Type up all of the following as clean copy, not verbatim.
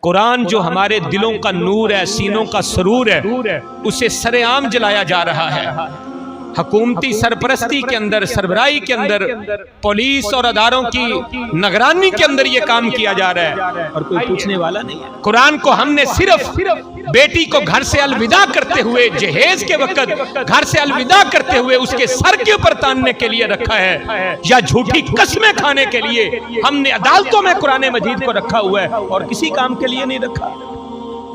قرآن جو ہمارے دلوں کا نور ہے، سینوں کا سرور ہے، اسے سر عام جلایا جا رہا ہے۔ حکومتی سرپرستی کے اندر، سربراہی کے اندر، پولیس اور اداروں کی نگرانی کے اندر یہ کام کیا جا رہا ہے اور کوئی پوچھنے والا نہیں ہے۔ قرآن کو ہم نے صرف بیٹی کو گھر سے الوداع کرتے ہوئے، جہیز کے وقت گھر سے الوداع کرتے ہوئے اس کے سر کے اوپر تاننے کے لیے رکھا ہے، یا جھوٹی قسمیں کھانے کے لیے ہم نے عدالتوں میں قرآن مجید کو رکھا ہوا ہے اور کسی کام کے لیے نہیں رکھا۔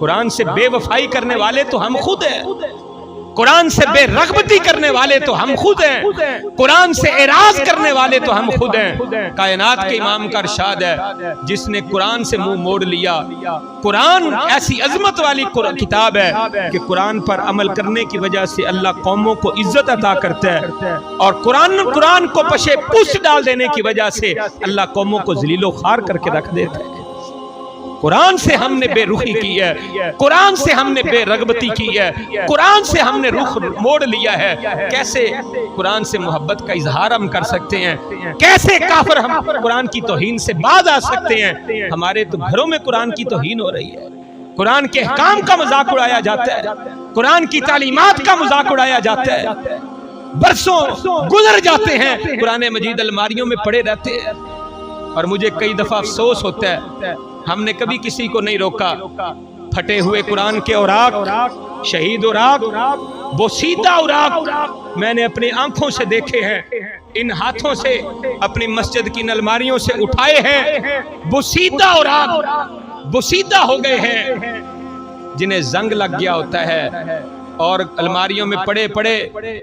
قرآن سے بے وفائی کرنے والے تو ہم خود ہیں، قرآن سے بے رغبتی کرنے والے تو ہم خود ہیں، قرآن سے اعراض کرنے والے تو ہم خود ہیں۔ کائنات کے امام کا ارشاد ہے، جس نے قرآن سے منہ موڑ لیا، قرآن ایسی عظمت والی کتاب ہے کہ قرآن پر عمل کرنے کی وجہ سے اللہ قوموں کو عزت عطا کرتا ہے، اور قرآن کو پشے پوست ڈال دینے کی وجہ سے اللہ قوموں کو ذلیل و خوار کر کے رکھ دیتا ہے۔ قرآن سے ہم نے بے رخی کی ہے، قرآن سے ہم نے بے رغبتی کی ہے، قرآن سے ہم نے رخ موڑ لیا ہے۔ کیسے قرآن سے محبت کا اظہار ہم کر سکتے ہیں؟ کیسے کافر ہم قرآن کی توہین سے باز آ سکتے ہیں؟ ہمارے تو گھروں میں قرآن کی توہین ہو رہی ہے، قرآن کے احکام کا مذاق اڑایا جاتا ہے، قرآن کی تعلیمات کا مذاق اڑایا جاتا ہے۔ برسوں گزر جاتے ہیں، قرآن مجید الماریوں میں پڑے رہتے ہیں، اور مجھے کئی دفعہ افسوس ہوتا ہے ہم نے کبھی کسی کو نہیں روکا۔ پھٹے ہوئے قرآن کے اوراق، شہید اوراق، بوسیدہ اوراق میں نے اپنی آنکھوں سے دیکھے ہیں، ان ہاتھوں سے اپنی مسجد کی الماریوں سے اٹھائے ہیں، بوسیدہ اوراق بوسیدہ ہو گئے ہیں، جنہیں زنگ لگ گیا ہوتا ہے اور الماریوں میں پڑے پڑے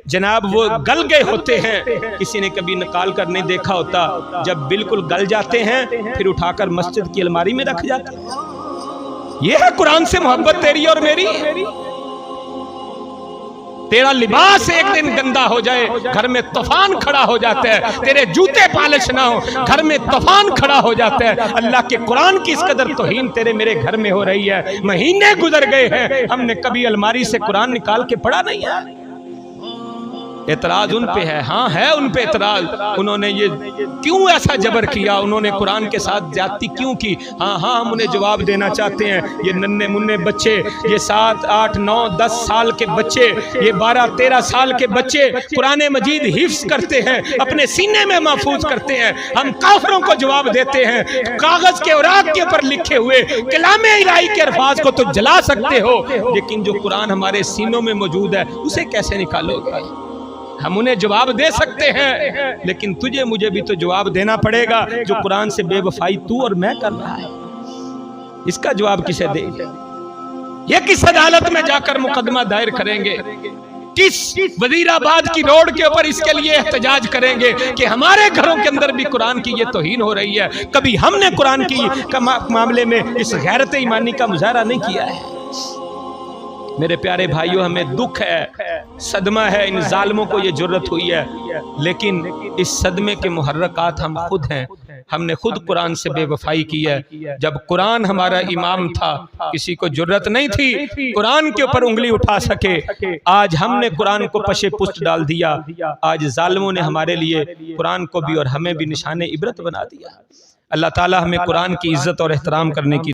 جناب وہ گل گئے ہوتے ہیں، کسی نے کبھی نکال کر نہیں دیکھا ہوتا، جب بالکل گل جاتے ہیں پھر اٹھا کر مسجد کی الماری میں رکھ جاتے ہیں۔ یہ ہے قرآن سے محبت تیری اور میری۔ تیرا لباس ایک دن گندا ہو جائے، گھر میں طوفان کھڑا ہو جاتا ہے، تیرے جوتے پالش نہ ہو، گھر میں طوفان کھڑا ہو جاتا ہے۔ اللہ کے قرآن کی اس قدر توہین تیرے میرے گھر میں ہو رہی ہے، مہینے گزر گئے ہیں، ہم نے کبھی الماری سے قرآن نکال کے پڑھا نہیں ہے۔ اعتراض ان پہ ہے، ہاں ہے ان پہ اعتراض، انہوں نے یہ کیوں ایسا جبر کیا، انہوں نے قرآن کے ساتھ زیادتی کیوں کی؟ ہاں ہم انہیں جواب دینا چاہتے ہیں۔ یہ ننھے منھے بچے، یہ 7 8 9 10 سال کے بچے، یہ 12 13 سال کے بچے قرآن مجید حفظ کرتے ہیں، اپنے سینے میں محفوظ کرتے ہیں، ہم کافروں کو جواب دیتے ہیں کاغذ کے اوراق کے اوپر لکھے ہوئے کلام الہی کے الفاظ کو تو جلا سکتے ہو، لیکن جو قرآن ہمارے سینوں میں موجود ہے اسے کیسے نکالو گے؟ ہم انہیں جواب دے سکتے ہیں، لیکن تجھے مجھے بھی تو جواب دینا پڑے گا۔ جو قرآن سے بے وفائی تو اور میں کر رہا ہے، اس کا جواب کسے دے گا؟ یہ کس عدالت میں جا کر مقدمہ دائر کریں گے؟ کس وزیر آباد کی روڈ کے اوپر اس کے لیے احتجاج کریں گے کہ ہمارے گھروں کے اندر بھی قرآن کی یہ توہین ہو رہی ہے؟ کبھی ہم نے قرآن کی معاملے میں اس غیرت ایمانی کا مظاہرہ نہیں کیا ہے۔ میرے پیارے بھائیوں، ہمیں دکھ ہے، صدمہ ہے، ان ظالموں کو یہ جرت ہوئی ہے، لیکن اس صدمے کے محرکات ہم خود ہیں۔ ہم نے خود قرآن سے بے وفائی کی ہے۔ جب قرآن ہمارا امام تھا، کسی کو جرت نہیں تھی قرآن کے اوپر انگلی اٹھا سکے۔ آج ہم نے قرآن کو پشے پشت ڈال دیا، آج ظالموں نے ہمارے لیے قرآن کو بھی اور ہمیں بھی نشان عبرت بنا دیا۔ اللہ تعالی ہمیں قرآن کی عزت اور احترام کرنے کی